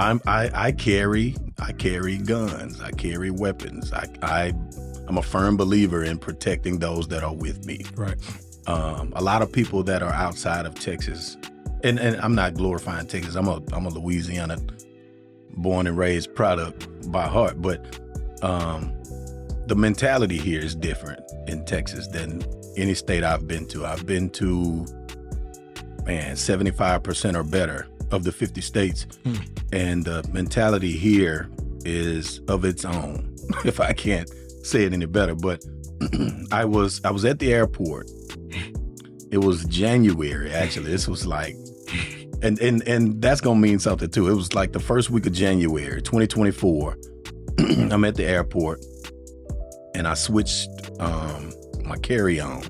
I carry guns. I carry weapons. I'm a firm believer in protecting those that are with me. Right. A lot of people that are outside of Texas, and I'm not glorifying Texas. I'm a Louisiana born and raised product by heart, but the mentality here is different in Texas than any state I've been to. I've been to, 75% or better of the 50 states. And the mentality here is of its own, if I can't say it any better. But I was at the airport. It was January, actually. This was like, and that's gonna mean something too. It was like the first week of January, 2024. I'm at the airport and I switched my carry-on,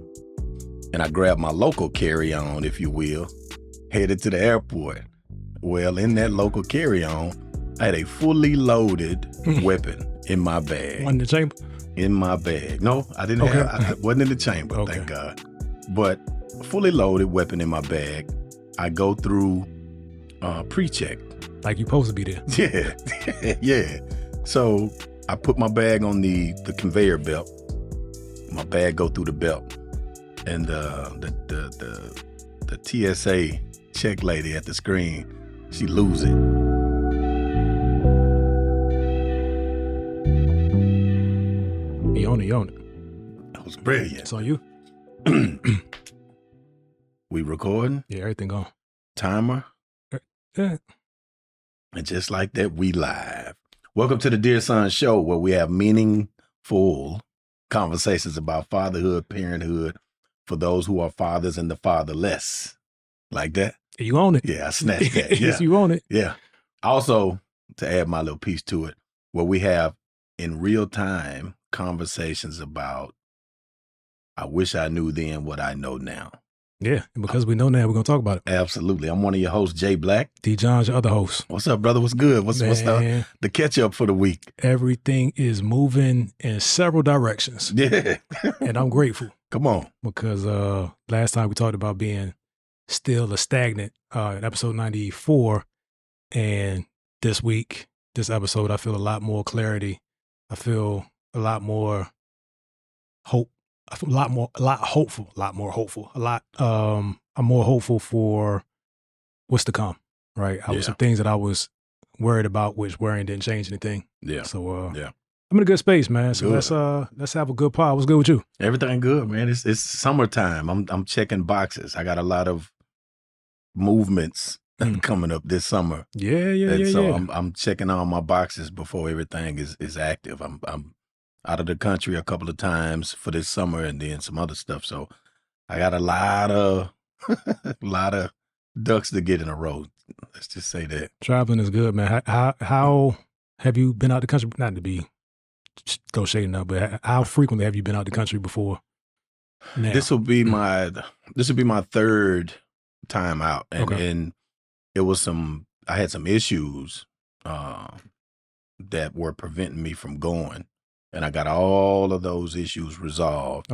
and I grabbed my local carry-on, if you will, headed to the airport. Well, in that local carry-on, I had a fully loaded weapon in my bag. One in the chamber? In my bag. No, I didn't have, I wasn't in the chamber, thank God. But a fully loaded weapon in my bag. I go through pre-check. Like you supposed to be there. Yeah, yeah. So I put my bag on the conveyor belt. My bag go through the belt. And the TSA check lady at the screen, she lose it. You own it. That was brilliant. It's on you. We recording? Yeah, everything gone. Timer? Yeah. And just like that, we live. Welcome to the Dear Son Show, where we have meaningful conversations about fatherhood, parenthood, for those who are fathers and the fatherless. Like that? You own it. Yeah, I snatched that. Yeah. Yes, you own it. Yeah. Also, to add my little piece to it, where we have in real time conversations about, I wish I knew then what I know now. Yeah, and because we know now, we're going to talk about it. Absolutely. I'm one of your hosts, Jay Black. D. John's your other host. What's up, brother? What's good? What's the catch up for the week? Everything is moving in several directions. Yeah. And I'm grateful. Come on. Because last time we talked about being still a stagnant in episode 94. And this week, this episode, I feel a lot more clarity. I feel a lot more hope. I feel I'm more hopeful for what's to come, right? I was some things that I was worried about, which worrying didn't change anything. Yeah. So I'm in a good space, man. So let's have a good pod. What's good with you? Everything good, man. It's summertime. I'm checking boxes. I got a lot of movements coming up this summer. So I'm checking all my boxes before everything is active. I'm out of the country a couple of times for this summer and then some other stuff. So I got a lot of ducks to get in a row. Let's just say that. Traveling is good, man. How have you been out the country? Not to be go shading up, but how frequently have you been out the country before? Now? This will be my third time out, and it was I had some issues that were preventing me from going. And I got all of those issues resolved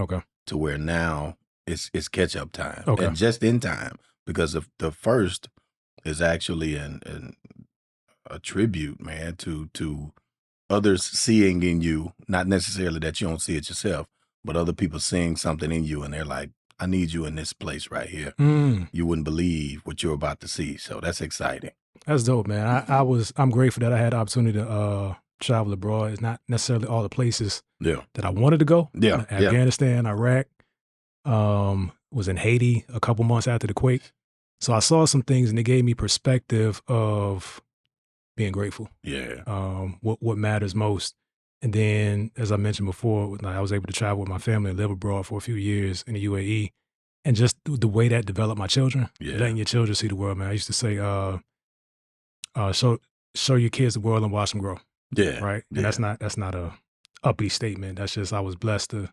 to where now it's catch up time. And just in time, because of the first is actually a tribute, man, to others seeing in you, not necessarily that you don't see it yourself, but other people seeing something in you and they're like, I need you in this place right here. You wouldn't believe what you're about to see. So that's exciting. That's dope, man. I'm grateful that I had the opportunity to travel abroad. It's not necessarily all the places that I wanted to go. Afghanistan, Iraq, was in Haiti a couple months after the quake. So I saw some things and it gave me perspective of being grateful. What matters most. And then, as I mentioned before, I was able to travel with my family and live abroad for a few years in the UAE. And just the way that developed my children, letting your children see the world, man. I used to say, show your kids the world and watch them grow. Yeah. Right. And that's not a uppy statement. That's just, I was blessed to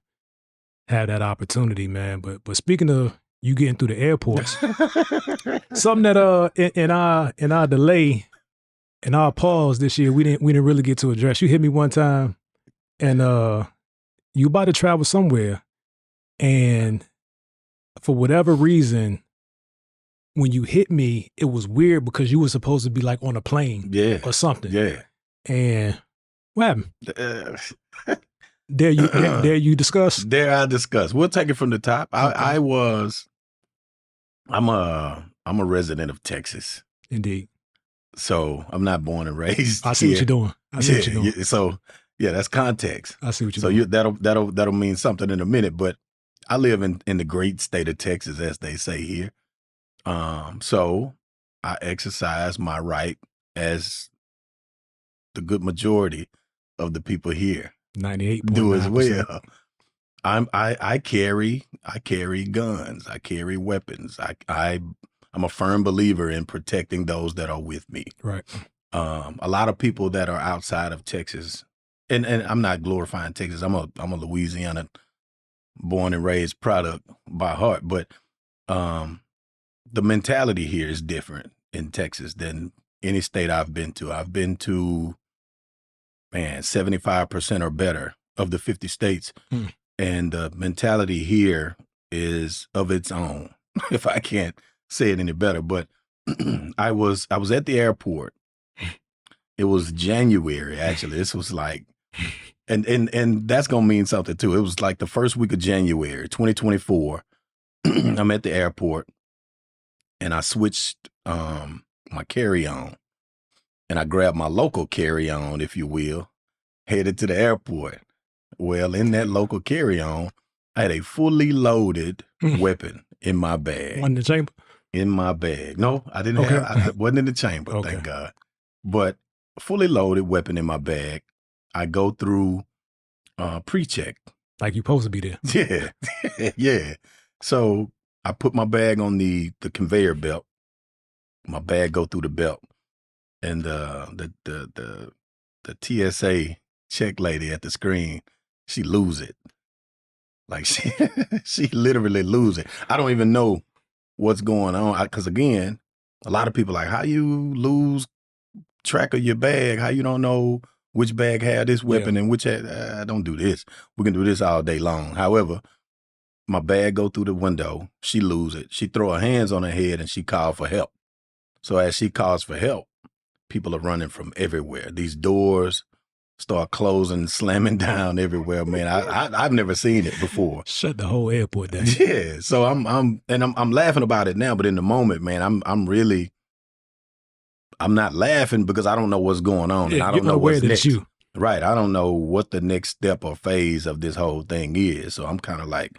have that opportunity, man. But speaking of you getting through the airports, something that in our delay, in our pause this year, we didn't really get to address. You hit me one time and you about to travel somewhere, and for whatever reason, when you hit me, it was weird because you were supposed to be like on a plane or something. Yeah. And what happened? Dare you discuss? Dare I discuss? We'll take it from the top. Okay. I'm a resident of Texas. Indeed. So I'm not born and raised. I see what you're doing. I see what you're doing. Yeah, so yeah, that's context. I see what you're doing. So that'll mean something in a minute. But I live in the great state of Texas, as they say here. So I exercise my right as the good majority of the people here 98.9% do as well. I carry guns. I carry weapons. I'm a firm believer in protecting those that are with me. Right. A lot of people that are outside of Texas, and I'm not glorifying Texas. I'm a Louisiana born and raised product by heart, but the mentality here is different in Texas than any state I've been to. I've been to 75% or better of the 50 states. And the mentality here is of its own, if I can't say it any better. But I was at the airport. It was January, actually. This was like, and that's gonna mean something too. It was like the first week of January, 2024. I'm at the airport, and I switched my carry-on, and I grabbed my local carry-on, if you will, headed to the airport. Well, in that local carry-on, I had a fully loaded weapon in my bag. One in the chamber? In my bag. No, I didn't have, I wasn't in the chamber, thank God. But a fully loaded weapon in my bag. I go through pre-check. Like you're supposed to be there. Yeah, yeah. So I put my bag on the conveyor belt. My bag go through the belt. And the TSA check lady at the screen, she lose it. Like she literally lose it. I don't even know what's going on. Because again, a lot of people like, how you lose track of your bag? How you don't know which bag had this weapon and which had, don't do this. We can do this all day long. However, my bag go through the window. She lose it. She throw her hands on her head and she call for help. So as she calls for help, people are running from everywhere. These doors start closing, slamming down everywhere. Man, I've never seen it before. Shut the whole airport down. Yeah. So I'm laughing about it now, but in the moment, man, I'm not laughing because I don't know what's going on. Yeah, and I don't know what's next. You. Right. I don't know what the next step or phase of this whole thing is. So I'm kind of like,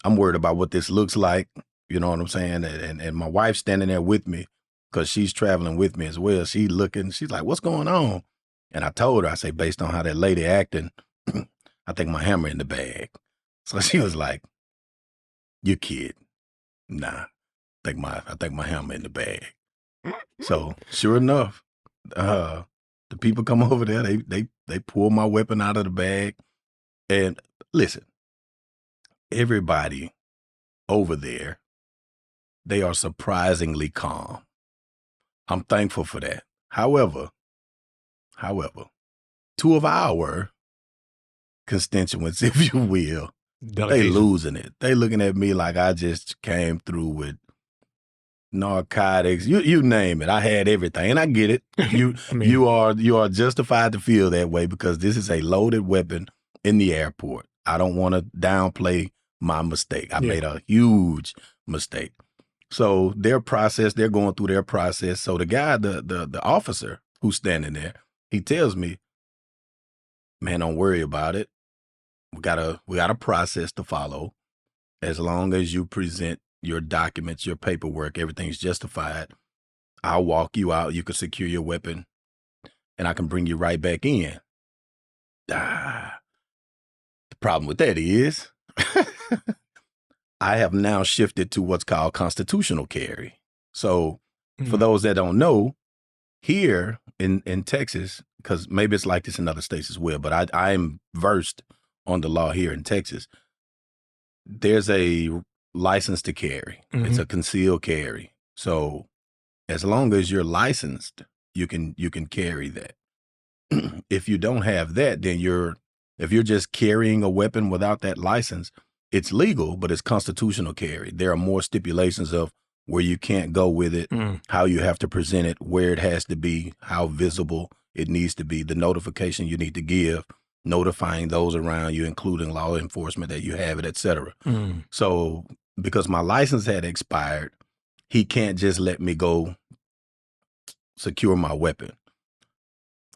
I'm worried about what this looks like. You know what I'm saying? And my wife's standing there with me because she's traveling with me as well. She's like, what's going on? And I told her, I say, based on how that lady acting, I think my hammer in the bag. So she was like, you kid. Nah, I think my hammer in the bag. So sure enough, the people come over there, they pull my weapon out of the bag. And listen, everybody over there, they are surprisingly calm. I'm thankful for that. However, two of our constituents, if you will, they losing it. They looking at me like I just came through with narcotics, you name it. I had everything, and I get it. You are justified to feel that way because this is a loaded weapon in the airport. I don't want to downplay my mistake. I made a huge mistake. So they're going through their process. So the guy, the officer who's standing there, he tells me, man, don't worry about it. We got a process to follow. As long as you present your documents, your paperwork, everything's justified, I'll walk you out. You can secure your weapon and I can bring you right back in. The problem with that is I have now shifted to what's called constitutional carry. So for those that don't know, here in Texas, because maybe it's like this in other states as well, but I'm versed on the law here in Texas. There's a license to carry. It's a concealed carry. So as long as you're licensed, you can carry that. If you don't have that, then if you're just carrying a weapon without that license, it's legal, but it's constitutional carry. There are more stipulations of where you can't go with it, how you have to present it, where it has to be, how visible it needs to be, the notification you need to give, notifying those around you, including law enforcement that you have it, et cetera. So because my license had expired, he can't just let me go secure my weapon.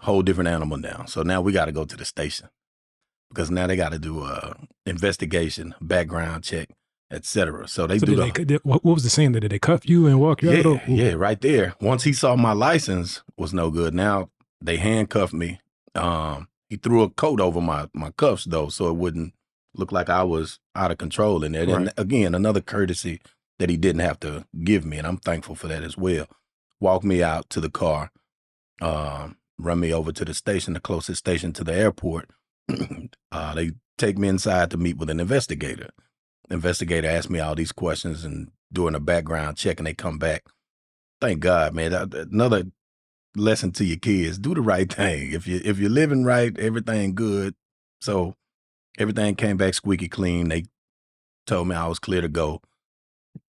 Whole different animal now. So now we got to go to the station because now they got to do a investigation, background check, etc. So they what was the scene? Did they cuff you and walk you out? Yeah, right there. Once he saw my license was no good, now they handcuffed me. He threw a coat over my cuffs though, so it wouldn't look like I was out of control in there. Right. And again, another courtesy that he didn't have to give me, and I'm thankful for that as well. Walk me out to the car, run me over to the station, the closest station to the airport. They take me inside to meet with an investigator. The investigator asked me all these questions and doing a background check, and they come back. Thank God, man. Another lesson to your kids: do the right thing. If you're living right, everything good. So everything came back squeaky clean. They told me I was clear to go.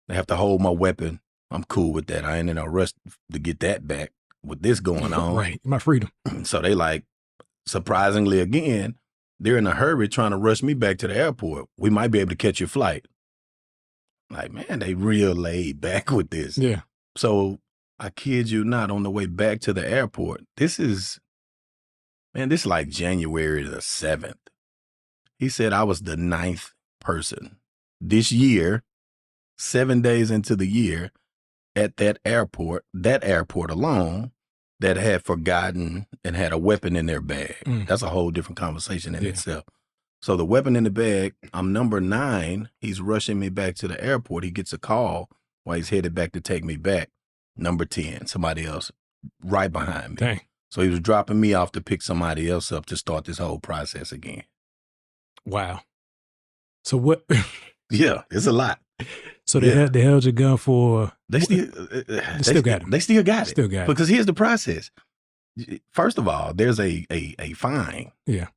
They have to hold my weapon. I'm cool with that. I ain't in a rush to get that back with this going on. Right, my freedom. So they like, surprisingly again, they're in a hurry trying to rush me back to the airport. We might be able to catch your flight. Like, man, they real laid back with this. Yeah. So I kid you not, on the way back to the airport, this is like January the 7th. He said I was the 9th person this year, 7 days into the year, at that airport alone, that had forgotten and had a weapon in their bag. That's a whole different conversation in itself. So the weapon in the bag, I'm number 9. He's rushing me back to the airport. He gets a call while he's headed back to take me back. Number 10, somebody else right behind me. Dang. So he was dropping me off to pick somebody else up to start this whole process again. Wow. So what? Yeah, it's a lot. So they held your gun for. They still got it. They still got it. Because here's the process. First of all, there's a fine. Yeah.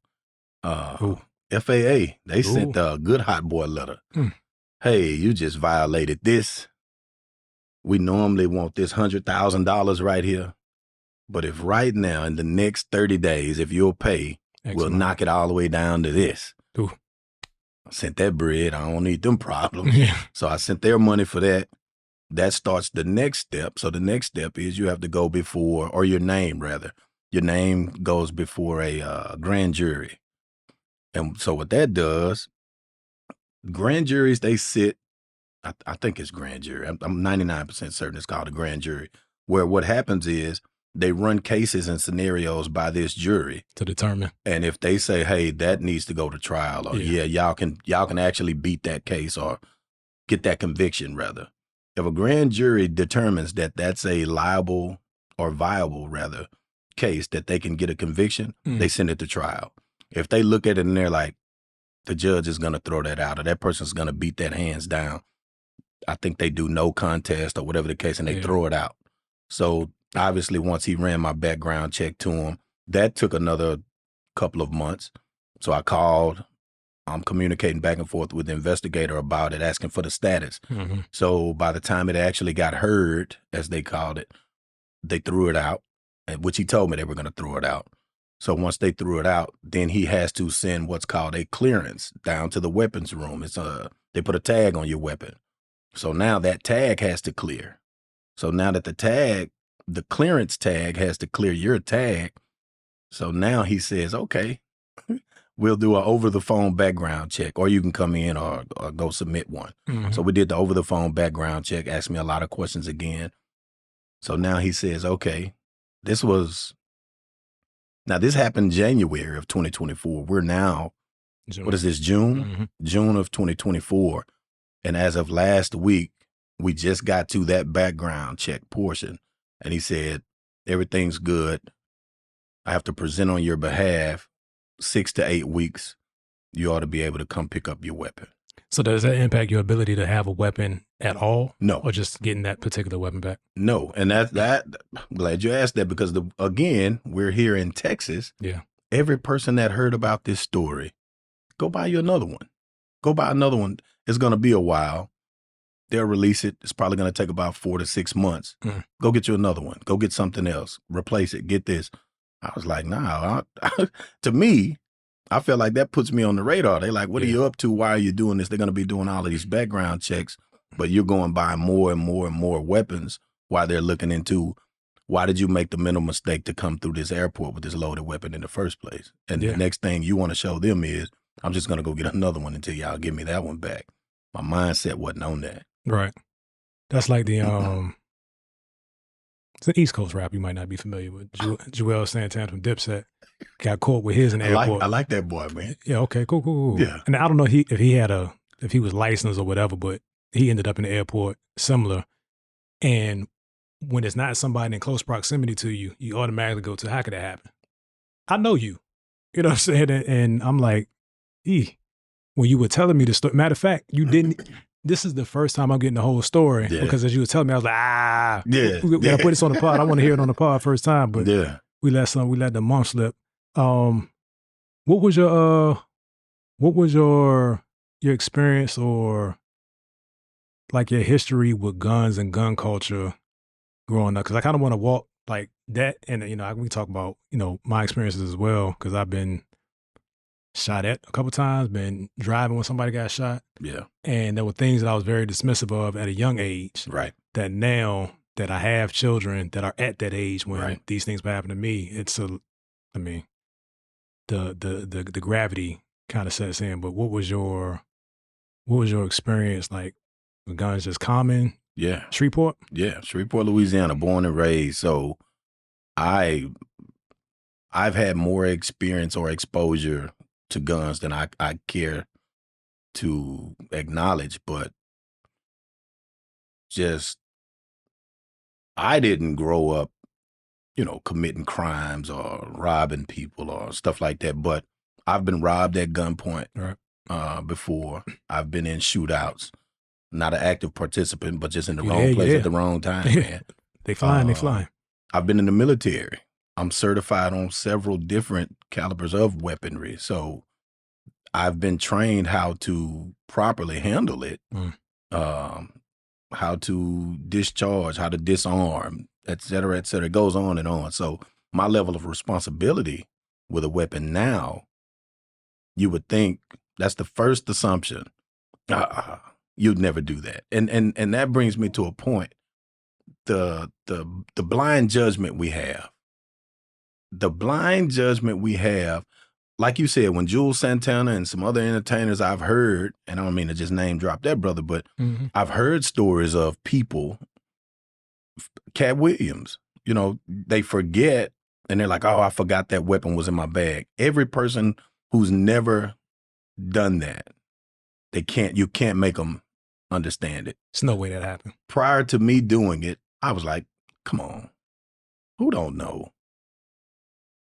FAA. They sent a good hot boy letter. Hey, you just violated this. We normally want this $100,000 right here. But if right now in the next 30 days, if you'll pay, we'll knock it all the way down to this. Ooh. I sent that bread. I don't need them problems. Yeah. So I sent their money for that. That starts the next step. So the next step is you have to go before, or your name rather. Your name goes before a grand jury. And so what that does, grand juries, they sit, I think it's grand jury. I'm 99% certain it's called a grand jury, where what happens is they run cases and scenarios by this jury to determine. And if they say, hey, that needs to go to trial, or y'all can actually beat that case or get that conviction rather. If a grand jury determines that that's a liable or viable rather case that they can get a conviction, they send it to trial. If they look at it and they're like, the judge is going to throw that out or that person's going to beat that hands down, I think they do no contest or whatever the case, and they throw it out. So obviously once he ran my background check to him, that took another couple of months. So I called, I'm communicating back and forth with the investigator about it, asking for the status. So by the time it actually got heard, as they called it, they threw it out, which he told me they were going to throw it out. So once they threw it out, then he has to send what's called a clearance down to the weapons room. They put a tag on your weapon. So now that tag has to clear. So now that the clearance tag has to clear your tag. So now he says, okay, we'll do an over-the-phone background check, or you can come in or go submit one. So we did the over-the-phone background check, asked me a lot of questions again. So now he says, okay, this happened January of 2024. We're now, what is this, June? June of 2024. And as of last week, we just got to that background check portion. And he said, everything's good. I have to present on your behalf 6 to 8 weeks. You ought to be able to come pick up your weapon. So does that impact your ability to have a weapon at all? No. Or just getting that particular weapon back? No. And I'm glad you asked that, because again, we're here in Texas. Yeah. Every person that heard about this story, go buy you another one. Go buy another one. It's going to be a while. they'll release it. It's probably going to take about 4 to 6 months. Go get you another one. Go get something else. Replace it. Get this. I was like, nah. To me, I feel like that puts me on the radar. They're like, what are you up to? Why are you doing this? They're going to be doing all of these background checks, but you're going by more and more and more weapons while they're looking into why did you make the mental mistake to come through this airport with this loaded weapon in the first place? And the next thing you want to show them is, I'm just going to go get another one until y'all give me that one back. My mindset wasn't on that. Right. That's like the, it's an East Coast rap you might not be familiar with. Joel Santana from Dipset got caught with his in the airport. I like that boy, man. Yeah, okay, cool. Yeah. And I don't know if he was licensed or whatever, but he ended up in the airport similar. And when it's not somebody in close proximity to you, you automatically go to, how could that happen? I know you. You know what I'm saying? And I'm like, when you were telling me the story, matter of fact, you didn't. This is the first time I'm getting the whole story because as you were telling me, I was like, we gotta put this on the pod. I want to hear it on the pod first time, but we let the mom slip. What was your experience or like your history with guns and gun culture growing up? Because I kind of want to walk like that, and we talk about my experiences as well because I've been shot at a couple times, been driving when somebody got shot. Yeah. And there were things that I was very dismissive of at a young age. Right. That now that I have children that are at that age when these things happen to me, the gravity kind of sets in. But what was your experience like? Were guns just common? Yeah. Shreveport? Yeah. Shreveport, Louisiana, born and raised. So I've had more experience or exposure to guns than I care to acknowledge, but just I didn't grow up, committing crimes or robbing people or stuff like that, but I've been robbed at gunpoint before. I've been in shootouts, not an active participant, but just in the wrong place at the wrong time, man. They flying. I've been in the military. I'm certified on several different calibers of weaponry. So I've been trained how to properly handle it, how to discharge, how to disarm, et cetera, et cetera. It goes on and on. So my level of responsibility with a weapon now, you would think that's the first assumption. You'd never do that. And that brings me to a point. The blind judgment we have. The blind judgment we have, like you said, when Jules Santana and some other entertainers I've heard, and I don't mean to just name drop that brother, but I've heard stories of people, Cat Williams, they forget and they're like, oh, I forgot that weapon was in my bag. Every person who's never done that, you can't make them understand it. There's no way that happened. Prior to me doing it, I was like, come on, who don't know?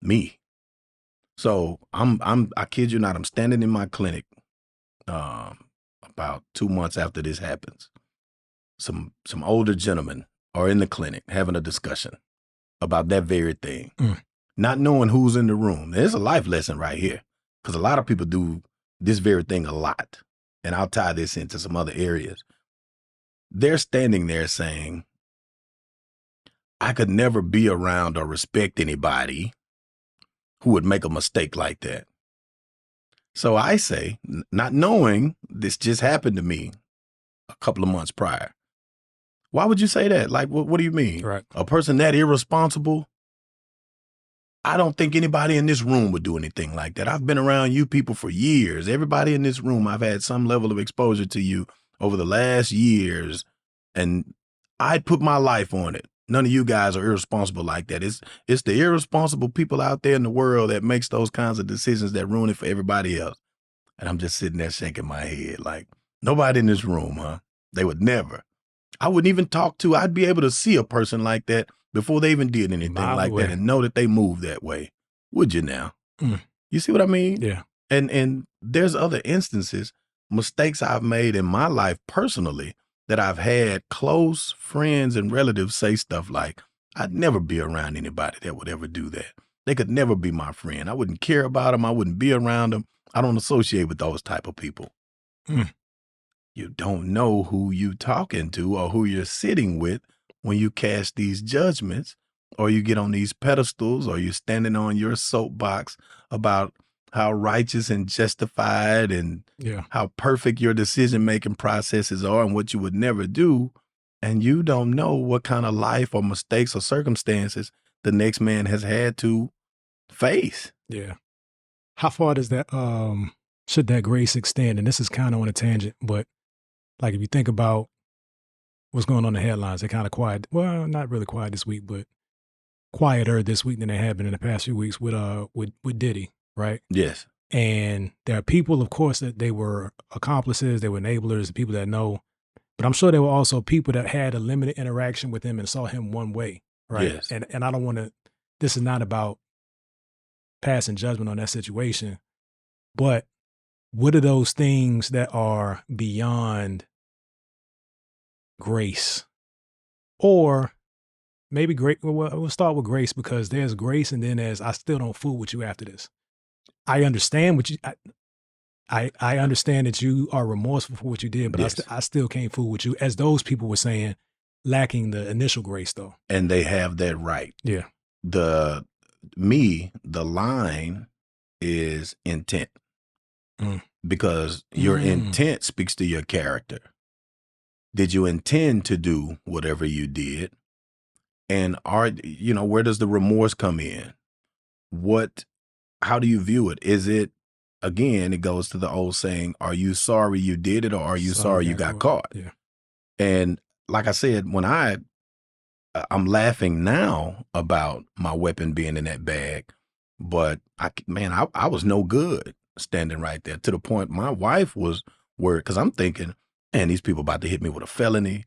Me. So I kid you not, I'm standing in my clinic about 2 months after this happens. Some older gentlemen are in the clinic having a discussion about that very thing, not knowing who's in the room. There's a life lesson right here because a lot of people do this very thing a lot. And I'll tie this into some other areas. They're standing there saying, I could never be around or respect anybody who would make a mistake like that. So I say, not knowing this just happened to me a couple of months prior. Why would you say that? Like, what do you mean? Right. A person that irresponsible? I don't think anybody in this room would do anything like that. I've been around you people for years. Everybody in this room, I've had some level of exposure to you over the last years, and I'd put my life on it. None of you guys are irresponsible like that. It's the irresponsible people out there in the world that makes those kinds of decisions that ruin it for everybody else. And I'm just sitting there shaking my head like, nobody in this room, huh? They would never. I wouldn't even talk to, I'd be able to see a person like that before they even did anything like that and know that they move that way. Would you now? You see what I mean? Yeah. And there's other instances, mistakes I've made in my life personally that I've had close friends and relatives say stuff like, I'd never be around anybody that would ever do that. They could never be my friend. I wouldn't care about them. I wouldn't be around them. I don't associate with those type of people. You you don't know who you talking to or who you're sitting with when you cast these judgments, or you get on these pedestals, or you're standing on your soapbox about how righteous and justified and how perfect your decision-making processes are and what you would never do. And you don't know what kind of life or mistakes or circumstances the next man has had to face. Yeah. How far does that, should that grace extend? And this is kind of on a tangent, but like if you think about what's going on in the headlines, they're kind of quiet. Well, not really quiet this week, but quieter this week than they have been in the past few weeks with Diddy, right? Yes. And there are people, of course, that they were accomplices, they were enablers, people that know. But I'm sure there were also people that had a limited interaction with him and saw him one way, right? Yes. And I don't want to, this is not about passing judgment on that situation, but what are those things that are beyond grace? Or maybe great, well, we'll start with grace, because there's grace and then there's, I still don't fool with you after this. I understand what you, I understand that you are remorseful for what you did, but yes. I still can't fool with you, as those people were saying, lacking the initial grace though. And they have that right. Yeah. The line is intent. Because your intent speaks to your character. Did you intend to do whatever you did? And where does the remorse come in? How do you view it? Is it, again, it goes to the old saying, are you sorry you did it, or are you sorry you got caught? Yeah. And like I said, when I'm laughing now about my weapon being in that bag, but I was no good standing right there, to the point my wife was worried, because I'm thinking, man, these people about to hit me with a felony.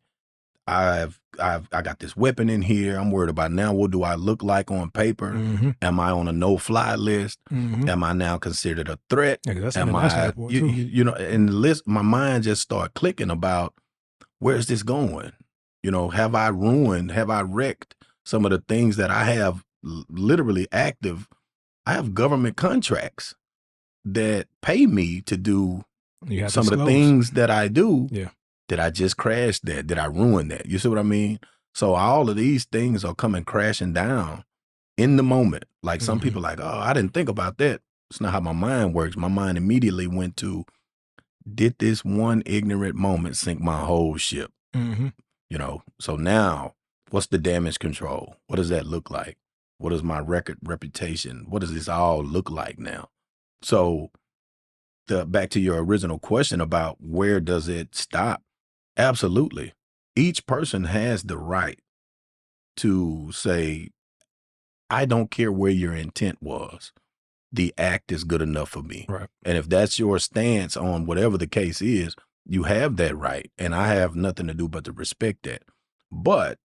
I got this weapon in here. I'm worried about now, what do I look like on paper? Am I on a no-fly list? Am I now considered a threat? Am I, and the list, my mind just started clicking about, where's this going? Have I wrecked some of the things that I have literally active? I have government contracts that pay me to do some of the things that I do. Yeah. Did I just crash that? Did I ruin that? You see what I mean? So all of these things are coming crashing down in the moment. Like some people like, oh, I didn't think about that. It's not how my mind works. My mind immediately went to, did this one ignorant moment sink my whole ship? So now what's the damage control? What does that look like? What is my reputation? What does this all look like now? So back to your original question about where does it stop? Absolutely. Each person has the right to say, I don't care where your intent was. The act is good enough for me. Right. And if that's your stance on whatever the case is, you have that right. And I have nothing to do but to respect that. But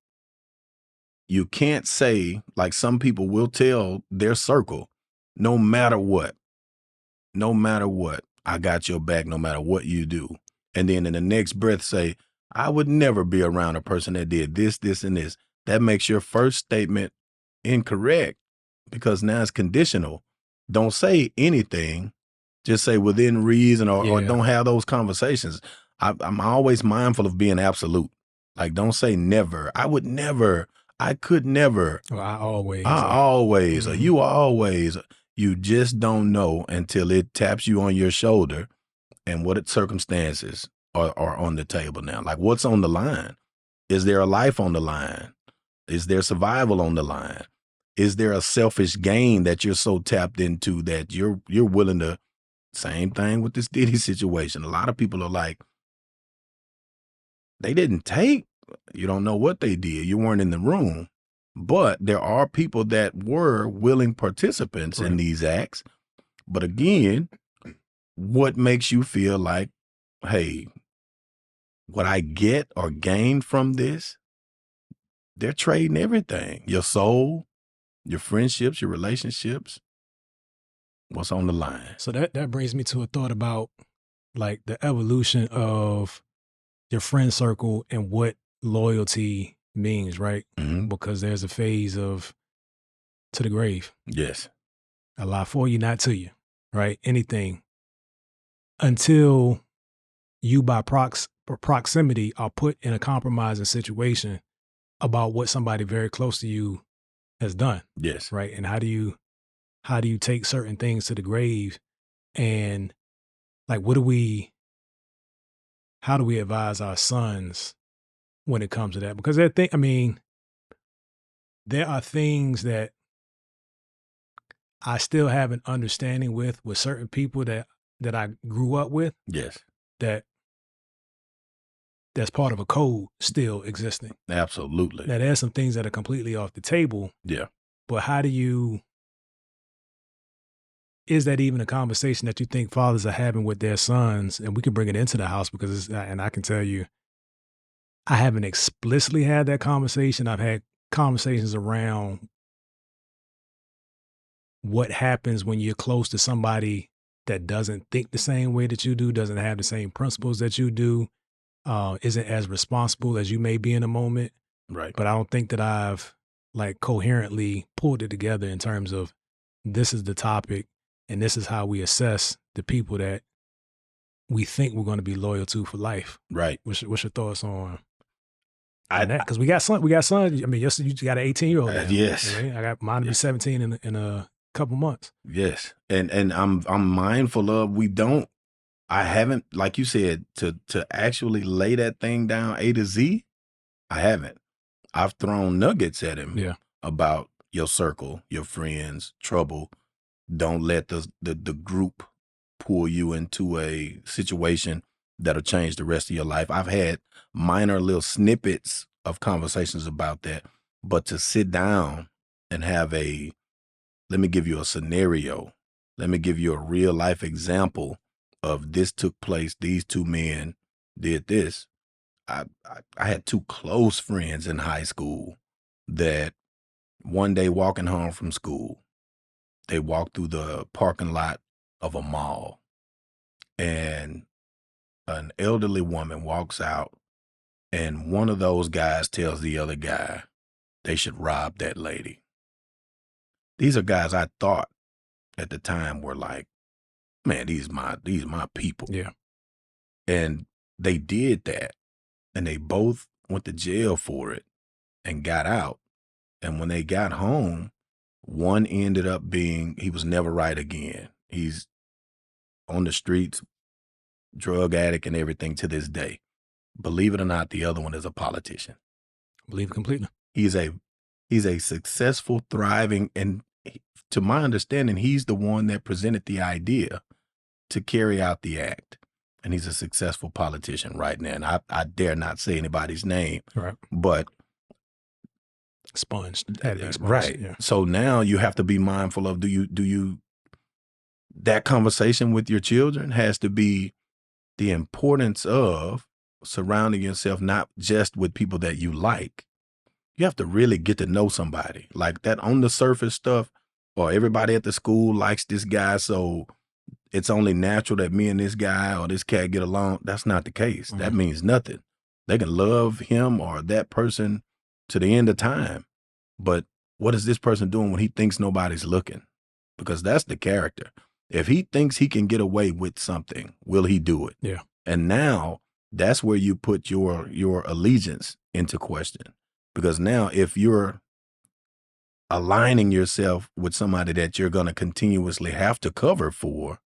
you can't say, like some people will tell their circle, no matter what, I got your back no matter what you do. And then in the next breath say, I would never be around a person that did this, this, and this. That makes your first statement incorrect, because now it's conditional. Don't say anything. Just say within reason, or don't have those conversations. I'm always mindful of being absolute. Like, don't say never. I would never. I could never. Or I always. Or you always. You just don't know until it taps you on your shoulder, and what circumstances are on the table now. Like, what's on the line? Is there a life on the line? Is there survival on the line? Is there a selfish gain that you're so tapped into that you're willing to? Same thing with this Diddy situation. A lot of people are like, they didn't take. You don't know what they did. You weren't in the room. But there are people that were willing participants in these acts. But again, what makes you feel like, hey, what I get or gain from this, they're trading everything. Your soul, your friendships, your relationships, what's on the line. So that brings me to a thought about like the evolution of your friend circle and what loyalty means, right? Because there's a phase of to the grave. Yes. A lot for you, not to you, right? Anything. Until you by proximity are put in a compromising situation about what somebody very close to you has done. Yes. Right. And how do you take certain things to the grave, and like, how do we advise our sons when it comes to that? Because there are things that I still have an understanding with certain people that I grew up with. Yes. That's part of a code still existing. Absolutely. Now, there's some things that are completely off the table. Yeah. But is that even a conversation that you think fathers are having with their sons? And we can bring it into the house, because and I can tell you, I haven't explicitly had that conversation. I've had conversations around what happens when you're close to somebody that doesn't think the same way that you do, doesn't have the same principles that you do, isn't as responsible as you may be in a moment. Right. But I don't think that I've like coherently pulled it together in terms of, this is the topic and this is how we assess the people that we think we're going to be loyal to for life. Right. What's your thoughts on that? Because we got son. I mean, you got an 18-year-old. Yes. You know, I got mine to be 17 in a couple months. Yes. And I'm mindful of, I haven't, like you said, to actually lay that thing down A to Z. I haven't. I've thrown nuggets at him about your circle, your friends, trouble. Don't let the group pull you into a situation that'll change the rest of your life. I've had minor little snippets of conversations about that, but to sit down and have let me give you a scenario. Let me give you a real life example of this took place. These two men did this. I had two close friends in high school that one day walking home from school, they walked through the parking lot of a mall, and an elderly woman walks out, and one of those guys tells the other guy they should rob that lady. These are guys I thought at the time were like, man, these my people. Yeah. And they did that, and they both went to jail for it and got out. And when they got home, one ended up he was never right again. He's on the streets, drug addict and everything to this day. Believe it or not, the other one is a politician. I believe it completely. He's a successful, thriving, and to my understanding, he's the one that presented the idea to carry out the act. And he's a successful politician right now. And I dare not say anybody's name. Right. But expunged. Right. Yeah. So now you have to be mindful of, that conversation with your children has to be the importance of surrounding yourself not just with people that you like. You have to really get to know somebody. Like that on the surface stuff, or everybody at the school likes this guy, so it's only natural that me and this guy or this cat get along. That's not the case. That means nothing. They can love him or that person to the end of time. But what is this person doing when he thinks nobody's looking? Because that's the character. If he thinks he can get away with something, will he do it? Yeah. And now that's where you put your allegiance into question. Because now if you're aligning yourself with somebody that you're going to continuously have to cover for,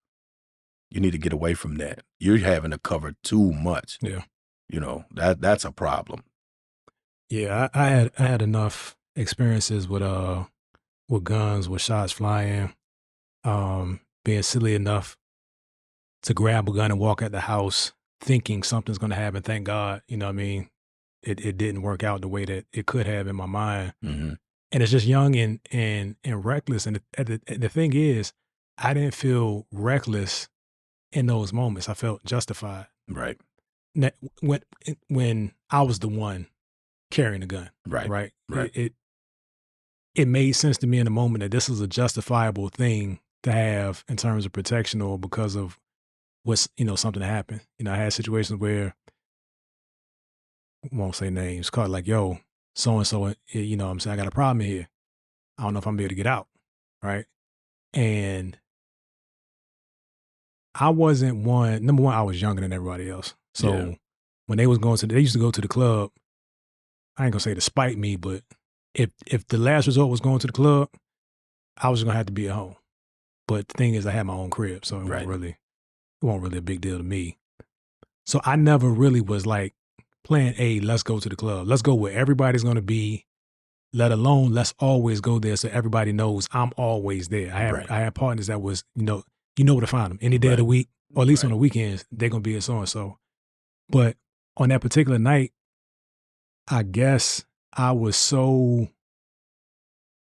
you need to get away from that. You're having to cover too much. Yeah. You know, that's a problem. Yeah, I had enough experiences with guns, with shots flying, being silly enough to grab a gun and walk out the house thinking something's going to happen. Thank God, you know what I mean? It didn't work out the way that it could have in my mind. Mm-hmm. And it's just young and reckless. And the thing is, I didn't feel reckless in those moments. I felt justified. Right. When I was the one carrying a gun. Right. It made sense to me in the moment that this was a justifiable thing to have in terms of protection, or because of something happened. I had situations where, I won't say names, called like, yo, so-and-so, I'm saying, I got a problem here. I don't know if I'm able to get out. Right. And I wasn't one, number one, I was younger than everybody else. So when they used to go to the club. I ain't gonna say to spite me, but if the last resort was going to the club, I was gonna have to be at home. But the thing is, I had my own crib, so it wasn't really a big deal to me. So I never really was like, plan A, let's go to the club. Let's go where everybody's gonna be. Let alone, let's always go there so everybody knows I'm always there. I had partners that was, you know where to find them any day of the week, or at least on the weekends, they're gonna be at so and so. But on that particular night, I guess I was so,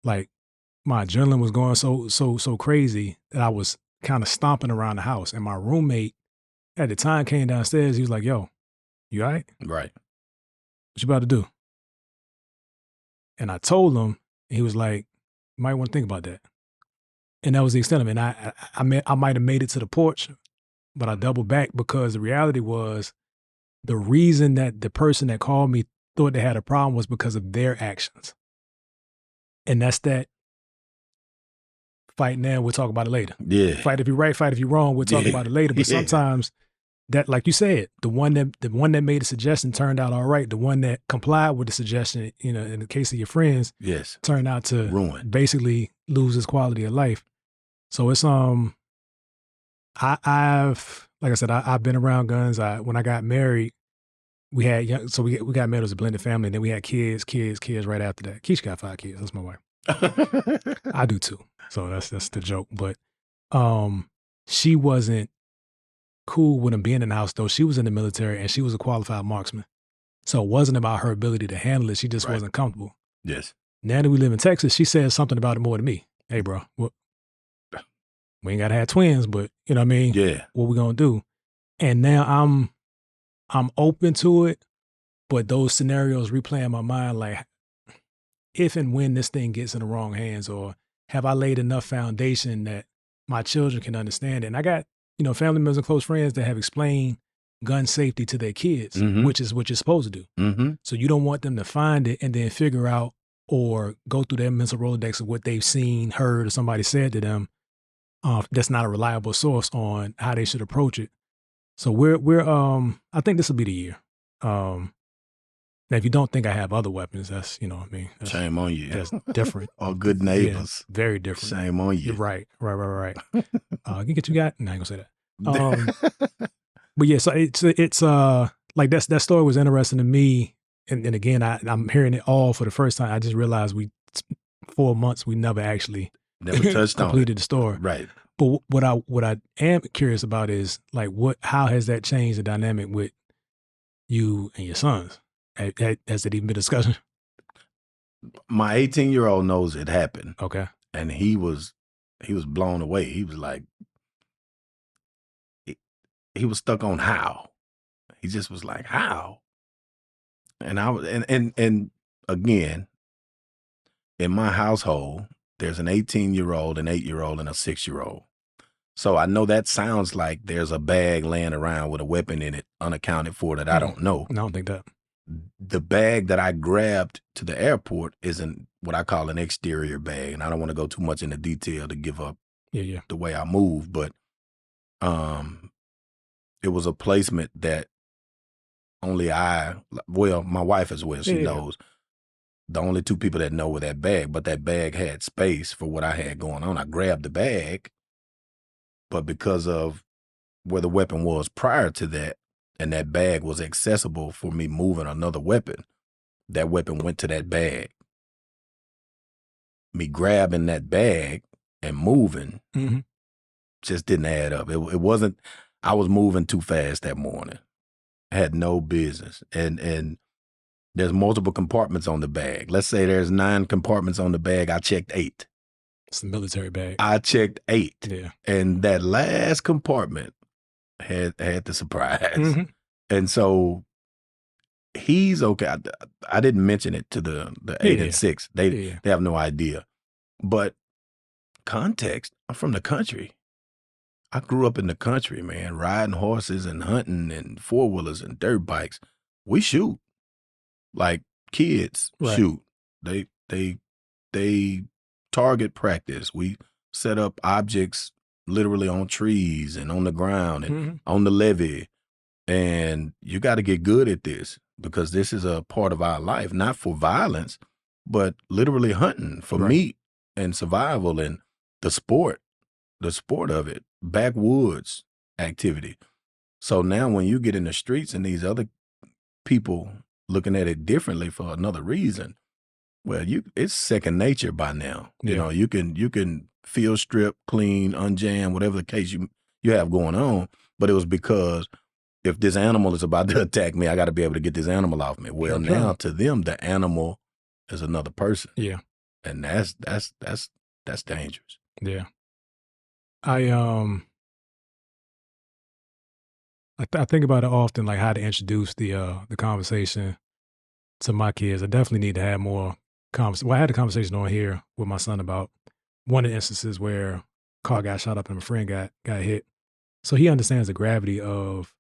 like, my adrenaline was going so crazy that I was kind of stomping around the house. And my roommate at the time came downstairs. He was like, "Yo, you all right? Right. What you about to do?" And I told him, and he was like, "You might want to think about that." And that was the extent of it. And I might have made it to the porch, but I doubled back because the reality was the reason that the person that called me thought they had a problem was because of their actions. And that's that fight now, we'll talk about it later. Yeah. Fight if you're right, fight if you're wrong, we'll talk about it later. But sometimes that, like you said, the one that made a suggestion turned out all right. The one that complied with the suggestion, in the case of your friends, turned out to ruin, basically lose his quality of life. So it's I've like I said, I've been around guns. When I got married, we had we got married as a blended family, and then we had kids right after that. Keisha got 5 kids. That's my wife. I do too. So that's the joke. But she wasn't cool with him being in the house, though. She was in the military and she was a qualified marksman. So it wasn't about her ability to handle it. She just wasn't comfortable. Yes. Now that we live in Texas, she says something about it more than me. Hey, bro, we ain't got to have twins, but you know what I mean? Yeah. What we gonna do? And now I'm open to it, but those scenarios replay in my mind, like, if and when this thing gets in the wrong hands, or have I laid enough foundation that my children can understand it? And I got, family members and close friends that have explained gun safety to their kids, which is what you're supposed to do. So you don't want them to find it and then figure out or go through their mental Rolodex of what they've seen, heard, or somebody said to them. That's not a reliable source on how they should approach it. So we're I think this will be the year. Now, if you don't think I have other weapons, that's, that's, shame on you. That's different. All good neighbors. Yeah, very different. Shame on you. You're right. You get you got? No, I ain't gonna say that. But yeah, so it's like that story was interesting to me. And again, I'm hearing it all for the first time. I just realized 4 months, we never actually touched completed the story. Right. But what I am curious about is, like, how has that changed the dynamic with you and your sons? Has it even been a discussion? My 18-year-old knows it happened. Okay. And he was blown away. He was like, he was stuck on how. He just was like, how? And I was, and again, in my household, there's an 18-year-old, an 8-year-old, and a 6-year-old. So I know that sounds like there's a bag laying around with a weapon in it, unaccounted for, that I don't know. No, I don't think that. The bag that I grabbed to the airport isn't what I call an exterior bag, and I don't want to go too much into detail to give up the way I move, but it was a placement that only my wife as well, she knows. The only 2 people that know where that bag, but that bag had space for what I had going on. I grabbed the bag, but because of where the weapon was prior to that, and that bag was accessible for me moving another weapon, that weapon went to that bag. Me grabbing that bag and moving just didn't add up. It wasn't, I was moving too fast that morning. I had no business. And there's multiple compartments on the bag. Let's say there's 9 compartments on the bag. I checked 8. It's a military bag. I checked 8. Yeah. And that last compartment had the surprise. And so he's okay. I didn't mention it to the 8 and 6. They have no idea. But context, I'm from the country. I grew up in the country, man, riding horses and hunting and 4-wheelers and dirt bikes. We shoot. Like kids shoot. They target practice. We set up objects literally on trees and on the ground and on the levee. And you got to get good at this because this is a part of our life, not for violence, but literally hunting for meat and survival and the sport of it, backwoods activity. So now when you get in the streets and these other people looking at it differently for another reason, well, it's second nature by now. You know, you can field strip, clean, unjam, whatever the case you have going on. But it was because if this animal is about to attack me, I got to be able to get this animal off me. Well, now to them, the animal is another person. Yeah, and that's dangerous. Yeah, I think about it often, like how to introduce the conversation to my kids. I definitely need to have more conversation. Well, I had a conversation on here with my son about one of the instances where a car got shot up and my friend got hit. So he understands the gravity of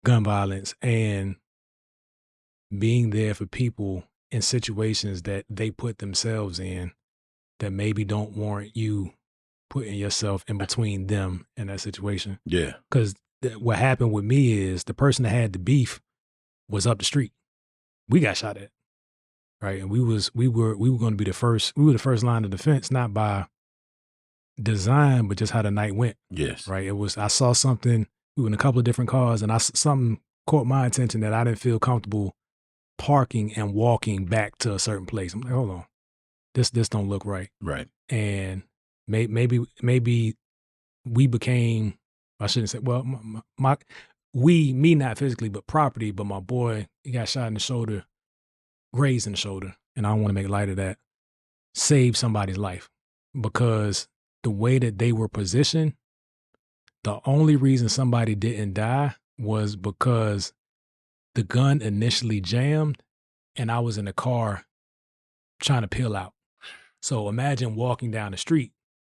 gun violence and being there for people in situations that they put themselves in that maybe don't warrant you putting yourself in between them in that situation. Yeah. Because what happened with me is the person that had the beef was up the street. We got shot at, right? And we were going to be the first. We were the first line of defense, not by design, but just how the night went. Yes. Right. It was. I saw something. We were in a couple of different cars, and something caught my attention that I didn't feel comfortable parking and walking back to a certain place. I'm like, hold on, this don't look right. Right. And maybe we became. I shouldn't say. Well, me not physically, but property. But my boy, he got shot in the shoulder, grazed in the shoulder, and I don't want to make light of that. Saved somebody's life because the way that they were positioned, the only reason somebody didn't die was because the gun initially jammed, and I was in the car trying to peel out. So imagine walking down the street.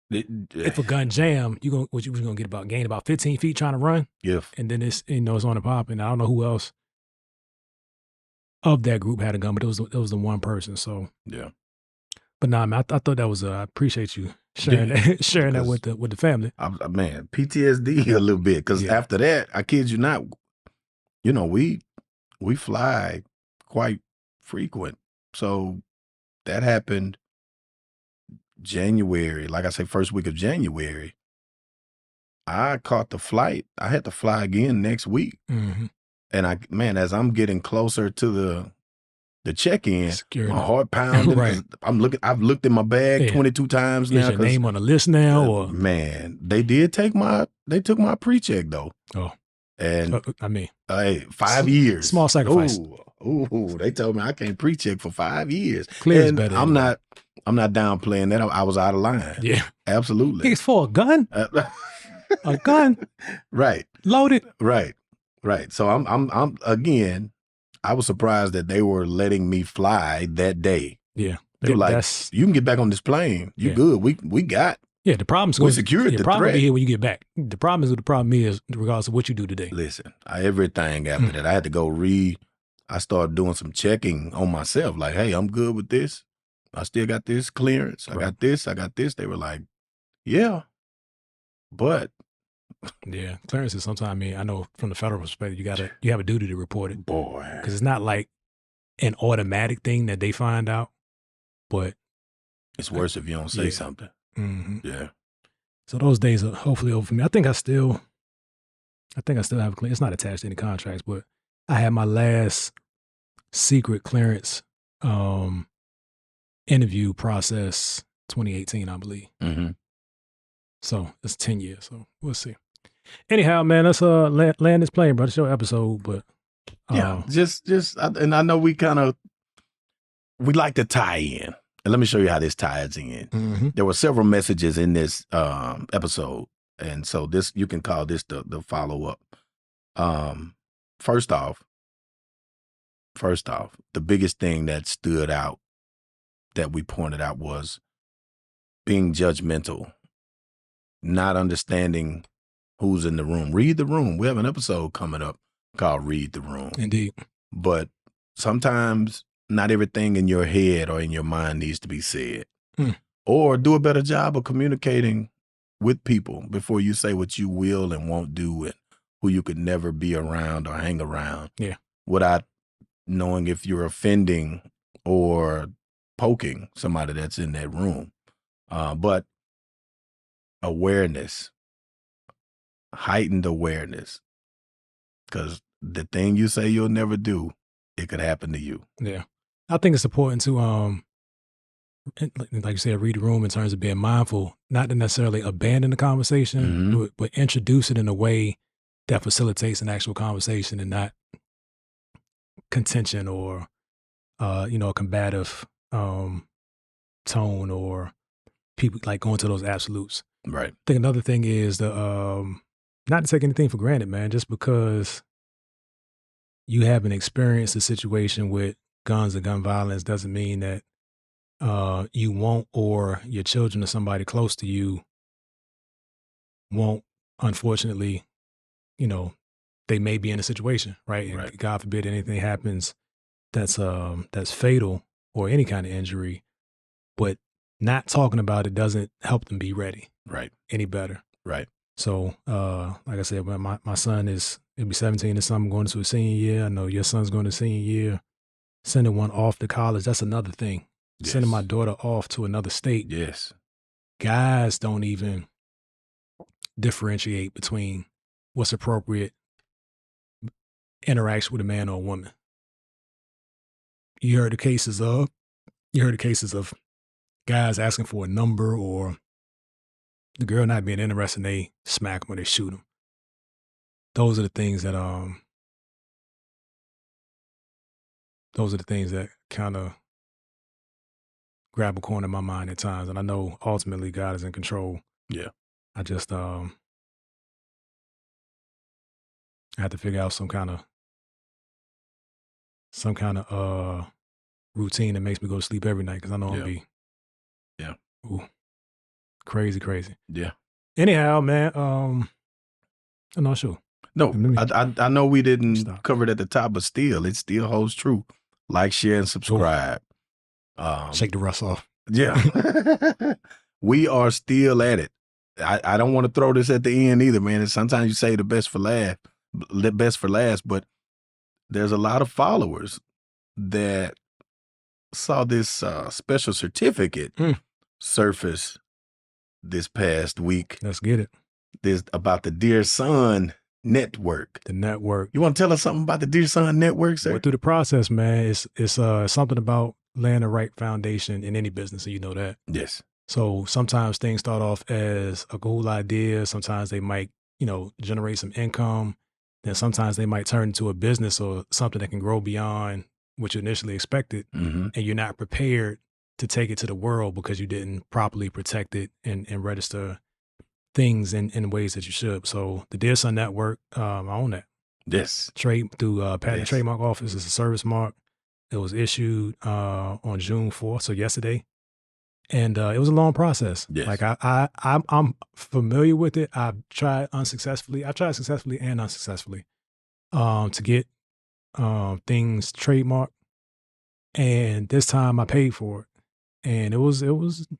If a gun jam, what you gonna gain about 15 feet trying to run. Yeah. And then it's on the pop, and I don't know who else of that group had a gun, but it was the one person. So yeah. But nah, man, I thought that was I appreciate you sharing that with the family. Man, PTSD a little bit because after that, I kid you not, we fly quite frequent. So that happened January, like I say, first week of January. I caught the flight. I had to fly again next week. Mm-hmm. And as I'm getting closer to the check-in, Security. My heart pounding. Right. I've looked in my bag 22 times now. Is your name on the list now? Or man, they took my pre-check though. Oh. And hey, 5 years. Small sacrifice. Ooh, they told me I can't pre-check for 5 years. Clear is better. I'm not downplaying that. I was out of line. Yeah. Absolutely. It's for a gun? A gun? Right. Loaded? Right. So I'm again, I was surprised that they were letting me fly that day. Yeah. They were like, you can get back on this plane. You good. We got. Yeah, the problem's we secured the problem threat. Will be here when you get back. The problem is regardless of what you do today. Listen, everything after that, I had to go I started doing some checking on myself. Like, hey, I'm good with this. I still got this clearance. I got this. They were like, yeah, but. Yeah, clearances sometimes, I know from the federal perspective, you have a duty to report it. Boy. Because it's not like an automatic thing that they find out, but. It's worse if you don't say something. Mm-hmm. Yeah. So those days are hopefully over for me. I think I still have a clearance. It's not attached to any contracts, but I had my last secret clearance interview process 2018, I believe. Mm-hmm. So it's 10 years. So we'll see. Anyhow, man, let's land this plane, bro. It's your episode, but and I know we like to tie in. And let me show you how this ties in. Mm-hmm. There were several messages in this episode, and so you can call this the follow up. First off, the biggest thing that stood out that we pointed out was being judgmental, not understanding who's in the room. Read the room. We have an episode coming up called Read the Room. Indeed. But sometimes not everything in your head or in your mind needs to be said. Or do a better job of communicating with people before you say what you will and won't do and who you could never be around or hang around. Yeah. Without knowing if you're offending or poking somebody that's in that room. But awareness, heightened awareness, because the thing you say you'll never do, it could happen to you. Yeah. I think it's important to, like you said, read the room in terms of being mindful, not to necessarily abandon the conversation, but introduce it in a way that facilitates an actual conversation and not contention or, a combative tone or people like going to those absolutes. Right. I think another thing is not to take anything for granted, man, just because you haven't experienced a situation with guns and gun violence doesn't mean that you won't, or your children or somebody close to you won't. Unfortunately, they may be in a situation, right? And God forbid anything happens that's fatal or any kind of injury, but not talking about it doesn't help them be ready, any better. Right. So, like I said, when my son he'll be 17 this summer, going to a senior year. I know your son's going to senior year. Sending one off to college, that's another thing. Yes. Sending my daughter off to another state. Yes. Guys don't even differentiate between what's appropriate interaction with a man or a woman. You heard the cases of guys asking for a number or the girl not being interested and they smack them or they shoot them. Those are the things that kind of grab a corner in my mind at times. And I know ultimately God is in control. Yeah. I just I have to figure out some kind of routine that makes me go to sleep every night because I know I'll be crazy. Yeah. Anyhow, man, I'm not sure. No, I know we didn't cover it at the top, but still, it still holds true. Like, share, and subscribe. Shake the rust off. Yeah. We are still at it. I don't want to throw this at the end either, man. Sometimes you say the best for last, but there's a lot of followers that saw this special certificate surface this past week. Let's get it. There's about the Dear Son Network. The network. You want to tell us something about the Dear Son Network, sir? Went through the process, man. It's something about laying the right foundation in any business, and you know that. Yes. So sometimes things start off as a cool idea. Sometimes they might, generate some income. Then sometimes they might turn into a business or something that can grow beyond what you initially expected. Mm-hmm. And you're not prepared to take it to the world because you didn't properly protect it and register things in ways that you should. So the Dear Son Network, I own that. Yes. Trade through Patent and Trademark Office is a service mark. It was issued on June 4th, so yesterday. And it was a long process. Yes. Like I'm familiar with it. I've tried successfully and unsuccessfully to get things trademarked. And this time I paid for it. And it was an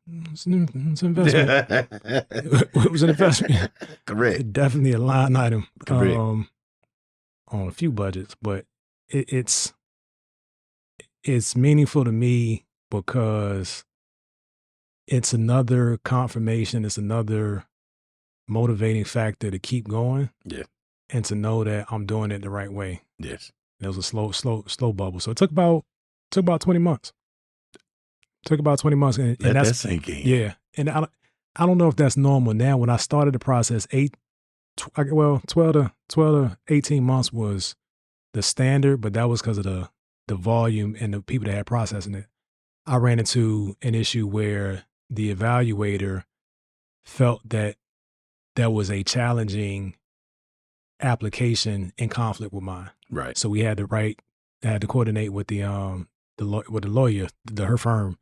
investment. It was an investment. Correct. Definitely a line item. Correct. On a few budgets, but it's meaningful to me because it's another confirmation. It's another motivating factor to keep going. Yeah. And to know that I'm doing it the right way. Yes. It was a slow bubble. So it took about 20 months. Took about 20 months. And Let that's that sink in. Yeah. And I don't know if that's normal now. When I started the process, 12 to 18 months was the standard, but that was because of the volume and the people that had processing it. I ran into an issue where the evaluator felt that there was a challenging application in conflict with mine. Right. So we had to coordinate with the lawyer, her firm.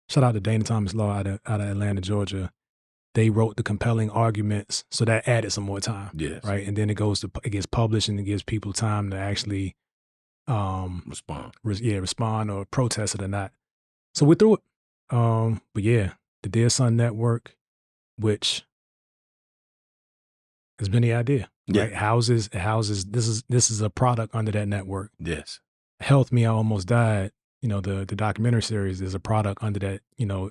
Shout out to Dana Thomas Law out of Atlanta, Georgia. They wrote the compelling arguments, so that added some more time. Yes. Right. And then it gets published and it gives people time to actually respond. Respond or protest it or not. So we're through it. But yeah, the Dear Son Network, which has been the idea. Right? Houses. This is a product under that network. Yes. Health Me, I Almost Died. The documentary series is a product under that.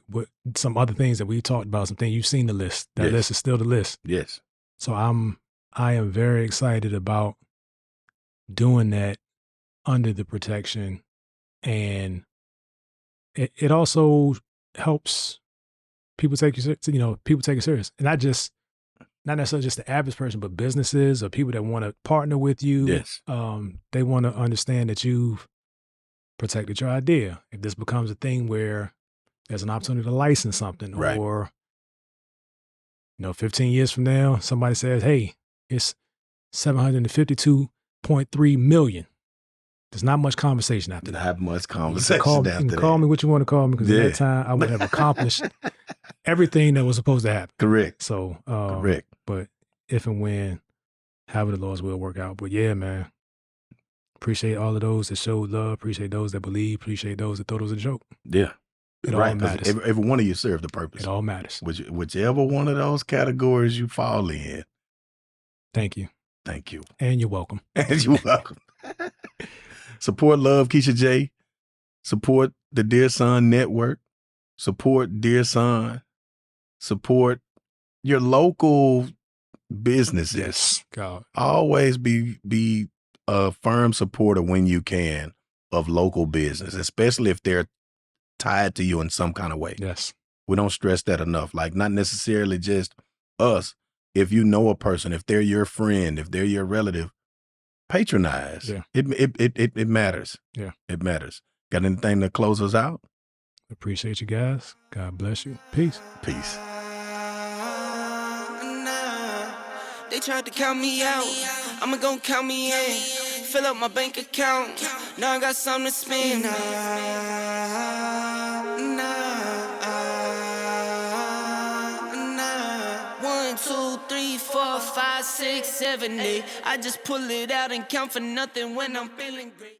With some other things that we talked about, some things you've seen the list. That list is still the list. Yes. So I am very excited about doing that under the protection, and it also helps people take you. People take it serious, and not necessarily just the average person, but businesses or people that want to partner with you. Yes. They want to understand that you've protected your idea. If this becomes a thing where there's an opportunity to license something, right. or 15 years from now, somebody says, "Hey, it's 752.3 million." There's not much conversation after that. Not much conversation after that. You can call me what you want to call me, because at that time I would have accomplished everything that was supposed to happen. Correct. So, correct. But if and when, however the Lord's will work out. But yeah, man, appreciate all of those that showed love. Appreciate those that believe. Appreciate those that thought it was a joke. Yeah. It all matters. Every one of you serve the purpose. It all matters. Whichever one of those categories you fall in. Thank you. Thank you. And you're welcome. And you're welcome. Support Love Keisha J. Support the Dear Son Network. Support Dear Son. Support your local businesses. Yes, God. Always be a firm supporter when you can of local business, especially if they're tied to you in some kind of way. Yes. We don't stress that enough. Like, not necessarily just us. If you know a person, if they're your friend, if they're your relative, patronize. Yeah. It matters. Yeah. It matters. Got anything to close us out? Appreciate you guys. God bless you. Peace. Peace. They tried to count me out. I'ma gon' count me in. Fill up my bank account. Now I got something to spend. 1, 2, 3, 4, 5, 6, 7, 8. I just pull it out and count for nothing when I'm feeling great.